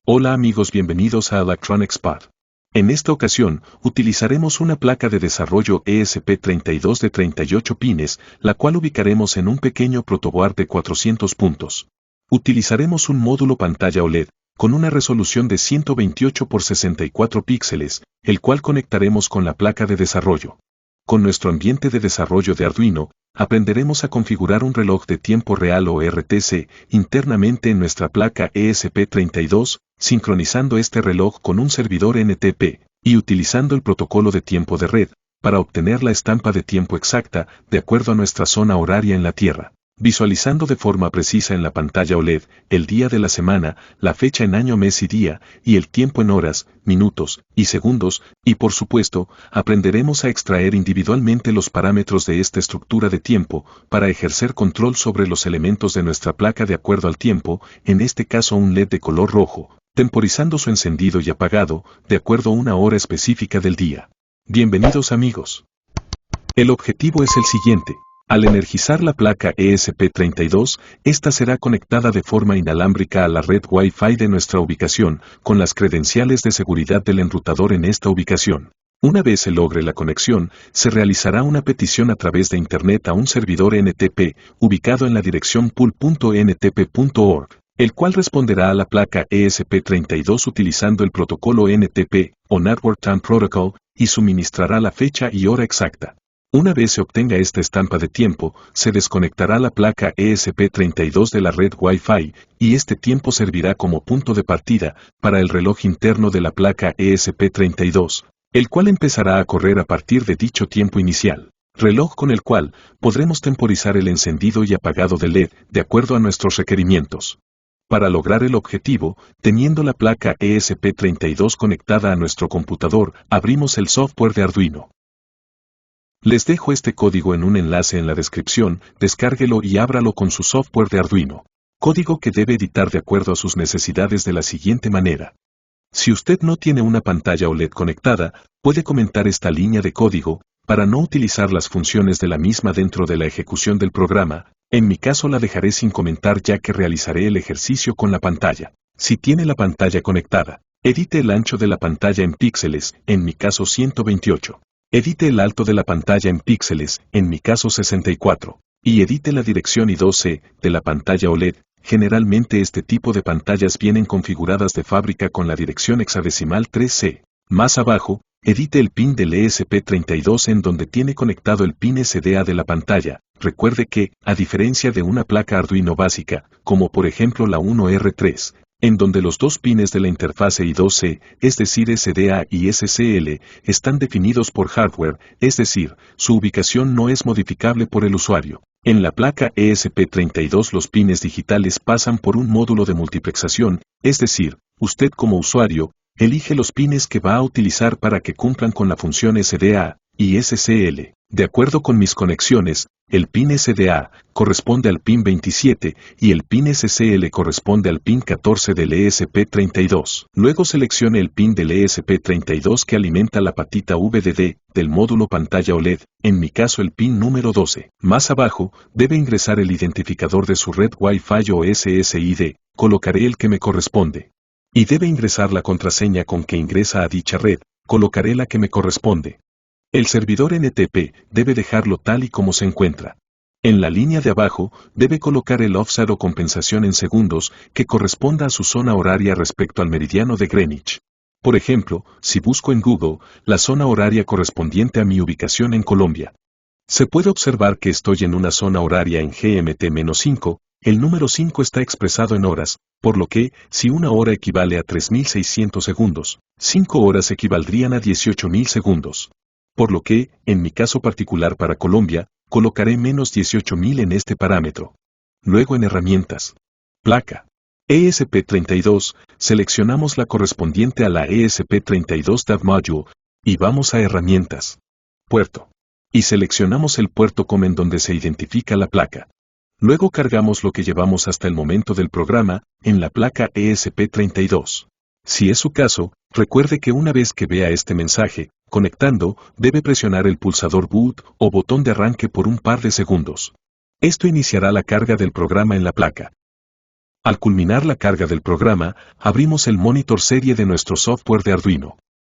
Hola amigos, bienvenidos a Electronic Spot. En esta ocasión, utilizaremos una placa de desarrollo ESP32 de 38 pines, la cual ubicaremos en un pequeño protoboard de 400 puntos. Utilizaremos un módulo pantalla OLED, con una resolución de 128 por 64 píxeles, el cual conectaremos con la placa de desarrollo. Con nuestro ambiente de desarrollo de Arduino, aprenderemos a configurar un reloj de tiempo real o RTC internamente en nuestra placa ESP32, sincronizando este reloj con un servidor NTP y utilizando el protocolo de tiempo de red para obtener la estampa de tiempo exacta de acuerdo a nuestra zona horaria en la Tierra, visualizando de forma precisa en la pantalla OLED el día de la semana, la fecha en año, mes y día, y el tiempo en horas, minutos y segundos, y por supuesto, aprenderemos a extraer individualmente los parámetros de esta estructura de tiempo para ejercer control sobre los elementos de nuestra placa de acuerdo al tiempo, en este caso un LED de color rojo, temporizando su encendido y apagado de acuerdo a una hora específica del día. Bienvenidos amigos. El objetivo es el siguiente. Al energizar la placa ESP32, esta será conectada de forma inalámbrica a la red Wi-Fi de nuestra ubicación, con las credenciales de seguridad del enrutador en esta ubicación. Una vez se logre la conexión, se realizará una petición a través de Internet a un servidor NTP, ubicado en la dirección pool.ntp.org, el cual responderá a la placa ESP32 utilizando el protocolo NTP, o Network Time Protocol, y suministrará la fecha y hora exacta. Una vez se obtenga esta estampa de tiempo, se desconectará la placa ESP32 de la red Wi-Fi, y este tiempo servirá como punto de partida para el reloj interno de la placa ESP32, el cual empezará a correr a partir de dicho tiempo inicial. Reloj con el cual podremos temporizar el encendido y apagado del LED de acuerdo a nuestros requerimientos. Para lograr el objetivo, teniendo la placa ESP32 conectada a nuestro computador, abrimos el software de Arduino. Les dejo este código en un enlace en la descripción, descárguelo y ábralo con su software de Arduino. Código que debe editar de acuerdo a sus necesidades de la siguiente manera. Si usted no tiene una pantalla OLED conectada, puede comentar esta línea de código, para no utilizar las funciones de la misma dentro de la ejecución del programa. En mi caso la dejaré sin comentar ya que realizaré el ejercicio con la pantalla. Si tiene la pantalla conectada, edite el ancho de la pantalla en píxeles, en mi caso 128. Edite el alto de la pantalla en píxeles, en mi caso 64, y edite la dirección y 12 de la pantalla OLED. Generalmente este tipo de pantallas vienen configuradas de fábrica con la dirección hexadecimal 3C. Más abajo, edite el pin del ESP32 en donde tiene conectado el pin SDA de la pantalla. Recuerde que, a diferencia de una placa Arduino básica, como por ejemplo la 1R3, en donde los dos pines de la interfase I2C, es decir SDA y SCL, están definidos por hardware, es decir, su ubicación no es modificable por el usuario. En la placa ESP32 los pines digitales pasan por un módulo de multiplexación, es decir, usted como usuario, elige los pines que va a utilizar para que cumplan con la función SDA y SCL. De acuerdo con mis conexiones, el pin SDA corresponde al pin 27 y el pin SCL corresponde al pin 14 del ESP32. Luego seleccione el pin del ESP32 que alimenta la patita VDD del módulo pantalla OLED, en mi caso el pin número 12. Más abajo, debe ingresar el identificador de su red Wi-Fi o SSID, colocaré el que me corresponde. Y debe ingresar la contraseña con que ingresa a dicha red, colocaré la que me corresponde. El servidor NTP debe dejarlo tal y como se encuentra. En la línea de abajo, debe colocar el offset o compensación en segundos que corresponda a su zona horaria respecto al meridiano de Greenwich. Por ejemplo, si busco en Google, la zona horaria correspondiente a mi ubicación en Colombia. Se puede observar que estoy en una zona horaria en GMT-5, el número 5 está expresado en horas, por lo que, si una hora equivale a 3.600 segundos, 5 horas equivaldrían a 18.000 segundos. Por lo que, en mi caso particular para Colombia, colocaré menos 18.000 en este parámetro. Luego en herramientas. Placa. ESP32, seleccionamos la correspondiente a la ESP32 DAV Module, y vamos a herramientas. Puerto. Y seleccionamos el puerto COM en donde se identifica la placa. Luego cargamos lo que llevamos hasta el momento del programa, en la placa ESP32. Si es su caso, recuerde que una vez que vea este mensaje, conectando, debe presionar el pulsador Boot o botón de arranque por un par de segundos. Esto iniciará la carga del programa en la placa. Al culminar la carga del programa, abrimos el monitor serie de nuestro software de Arduino.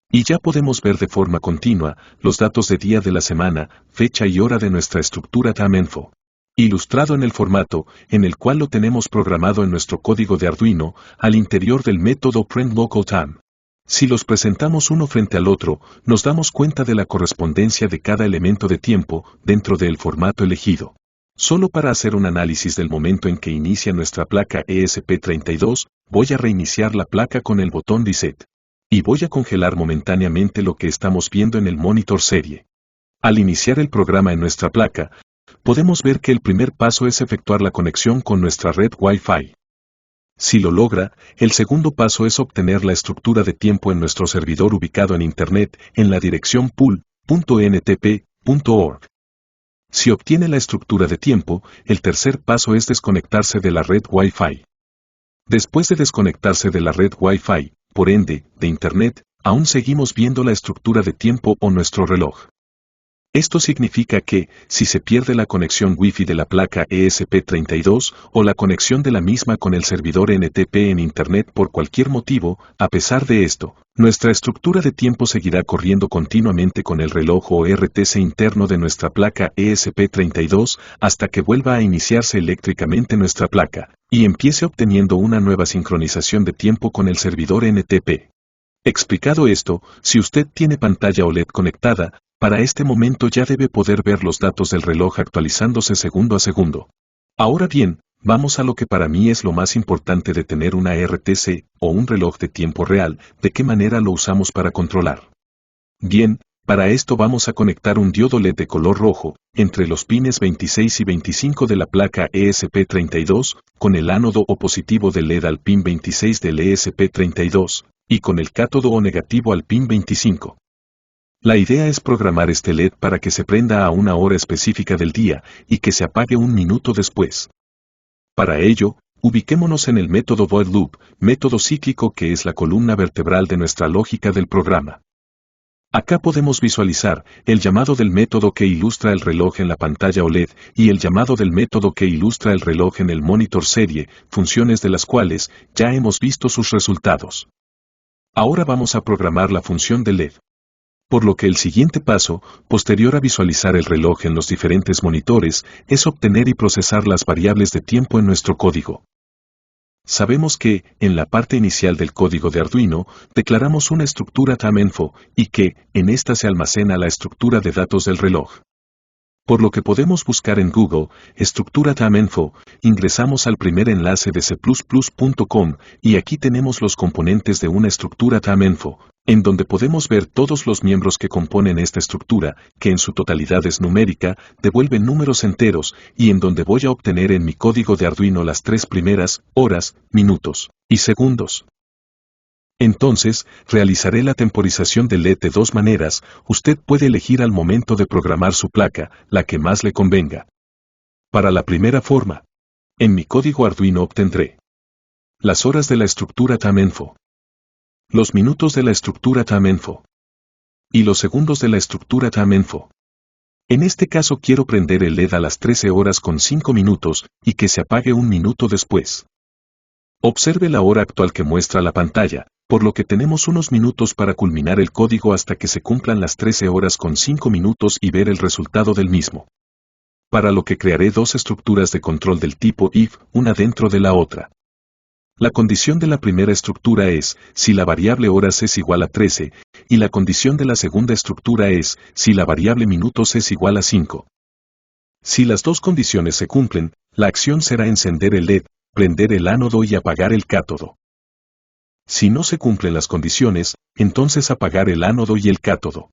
Y ya podemos ver de forma continua los datos de día de la semana, fecha y hora de nuestra estructura TimeInfo, ilustrado en el formato en el cual lo tenemos programado en nuestro código de Arduino al interior del método printLocalTime. Si los presentamos uno frente al otro, nos damos cuenta de la correspondencia de cada elemento de tiempo dentro del formato elegido. Solo para hacer un análisis del momento en que inicia nuestra placa ESP32, voy a reiniciar la placa con el botón Reset. Y voy a congelar momentáneamente lo que estamos viendo en el monitor serie. Al iniciar el programa en nuestra placa, podemos ver que el primer paso es efectuar la conexión con nuestra red Wi-Fi. Si lo logra, el segundo paso es obtener la estructura de tiempo en nuestro servidor ubicado en Internet en la dirección pool.ntp.org. Si obtiene la estructura de tiempo, el tercer paso es desconectarse de la red Wi-Fi. Después de desconectarse de la red Wi-Fi, por ende, de Internet, aún seguimos viendo la estructura de tiempo o nuestro reloj. Esto significa que, si se pierde la conexión Wi-Fi de la placa ESP32 o la conexión de la misma con el servidor NTP en Internet por cualquier motivo, a pesar de esto, nuestra estructura de tiempo seguirá corriendo continuamente con el reloj o RTC interno de nuestra placa ESP32 hasta que vuelva a iniciarse eléctricamente nuestra placa y empiece obteniendo una nueva sincronización de tiempo con el servidor NTP. Explicado esto, si usted tiene pantalla OLED conectada, para este momento ya debe poder ver los datos del reloj actualizándose segundo a segundo. Ahora bien, vamos a lo que para mí es lo más importante de tener una RTC o un reloj de tiempo real, ¿de qué manera lo usamos para controlar? Bien, para esto vamos a conectar un diodo LED de color rojo entre los pines 26 y 25 de la placa ESP32, con el ánodo o positivo del LED al pin 26 del ESP32, y con el cátodo o negativo al pin 25. La idea es programar este LED para que se prenda a una hora específica del día y que se apague un minuto después. Para ello, ubiquémonos en el método void loop, método cíclico que es la columna vertebral de nuestra lógica del programa. Acá podemos visualizar el llamado del método que ilustra el reloj en la pantalla OLED y el llamado del método que ilustra el reloj en el monitor serie, funciones de las cuales ya hemos visto sus resultados. Ahora vamos a programar la función de LED. Por lo que el siguiente paso, posterior a visualizar el reloj en los diferentes monitores, es obtener y procesar las variables de tiempo en nuestro código. Sabemos que, en la parte inicial del código de Arduino, declaramos una estructura TimeInfo y que, en esta se almacena la estructura de datos del reloj. Por lo que podemos buscar en Google, estructura TimeInfo, ingresamos al primer enlace de cplus.com y aquí tenemos los componentes de una estructura TimeInfo, en donde podemos ver todos los miembros que componen esta estructura, que en su totalidad es numérica, devuelve números enteros, y en donde voy a obtener en mi código de Arduino las tres primeras, horas, minutos y segundos. Entonces, realizaré la temporización del LED de dos maneras, usted puede elegir al momento de programar su placa, la que más le convenga. Para la primera forma, en mi código Arduino obtendré las horas de la estructura TimeInfo, los minutos de la estructura TimeInfo y los segundos de la estructura TimeInfo. En este caso quiero prender el LED a las 13 horas con 5 minutos y que se apague un minuto después. Observe la hora actual que muestra la pantalla, por lo que tenemos unos minutos para culminar el código hasta que se cumplan las 13 horas con 5 minutos y ver el resultado del mismo. Para lo que crearé dos estructuras de control del tipo if, una dentro de la otra. La condición de la primera estructura es si la variable horas es igual a 13, y la condición de la segunda estructura es si la variable minutos es igual a 5. Si las dos condiciones se cumplen, la acción será encender el LED, prender el ánodo y apagar el cátodo. Si no se cumplen las condiciones, entonces apagar el ánodo y el cátodo.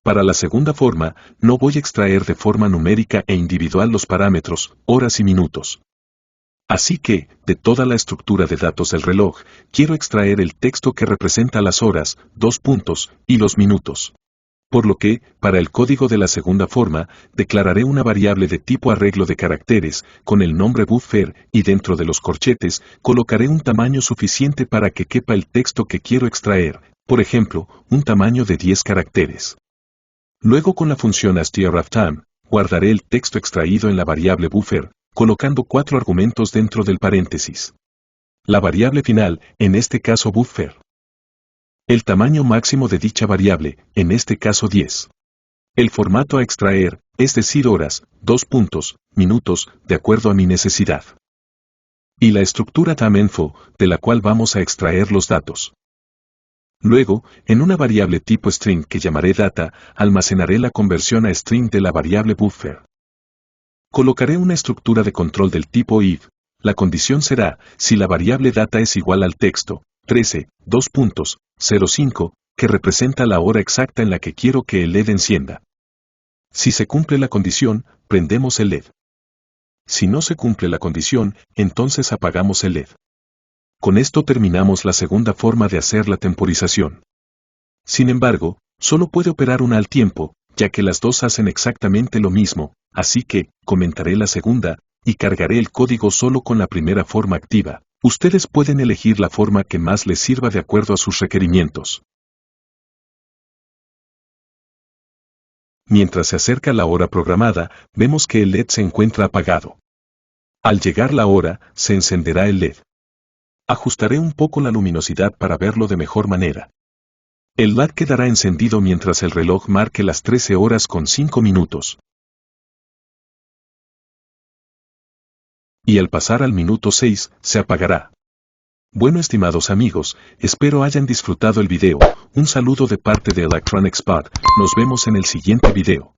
Para la segunda forma, no voy a extraer de forma numérica e individual los parámetros, horas y minutos. Así que, de toda la estructura de datos del reloj, quiero extraer el texto que representa las horas, 2 puntos, y los minutos. Por lo que, para el código de la segunda forma, declararé una variable de tipo arreglo de caracteres, con el nombre buffer, y dentro de los corchetes, colocaré un tamaño suficiente para que quepa el texto que quiero extraer, por ejemplo, un tamaño de 10 caracteres. Luego con la función str_time, guardaré el texto extraído en la variable buffer, colocando 4 argumentos dentro del paréntesis. La variable final, en este caso buffer. El tamaño máximo de dicha variable, en este caso 10. El formato a extraer, es decir horas, minutos, de acuerdo a mi necesidad. Y la estructura TAMINFO, de la cual vamos a extraer los datos. Luego, en una variable tipo string que llamaré data, almacenaré la conversión a string de la variable buffer. Colocaré una estructura de control del tipo if. La condición será, si la variable data es igual al texto, 13:05, que representa la hora exacta en la que quiero que el LED encienda. Si se cumple la condición, prendemos el LED. Si no se cumple la condición, entonces apagamos el LED. Con esto terminamos la segunda forma de hacer la temporización. Sin embargo, solo puede operar una al tiempo, ya que las dos hacen exactamente lo mismo, así que, comentaré la segunda, y cargaré el código solo con la primera forma activa. Ustedes pueden elegir la forma que más les sirva de acuerdo a sus requerimientos. Mientras se acerca la hora programada, vemos que el LED se encuentra apagado. Al llegar la hora, se encenderá el LED. Ajustaré un poco la luminosidad para verlo de mejor manera. El LED quedará encendido mientras el reloj marque las 13:05. Y al pasar al minuto 6, se apagará. Bueno, estimados amigos, espero hayan disfrutado el video. Un saludo de parte de Electronic Spot. Nos vemos en el siguiente video.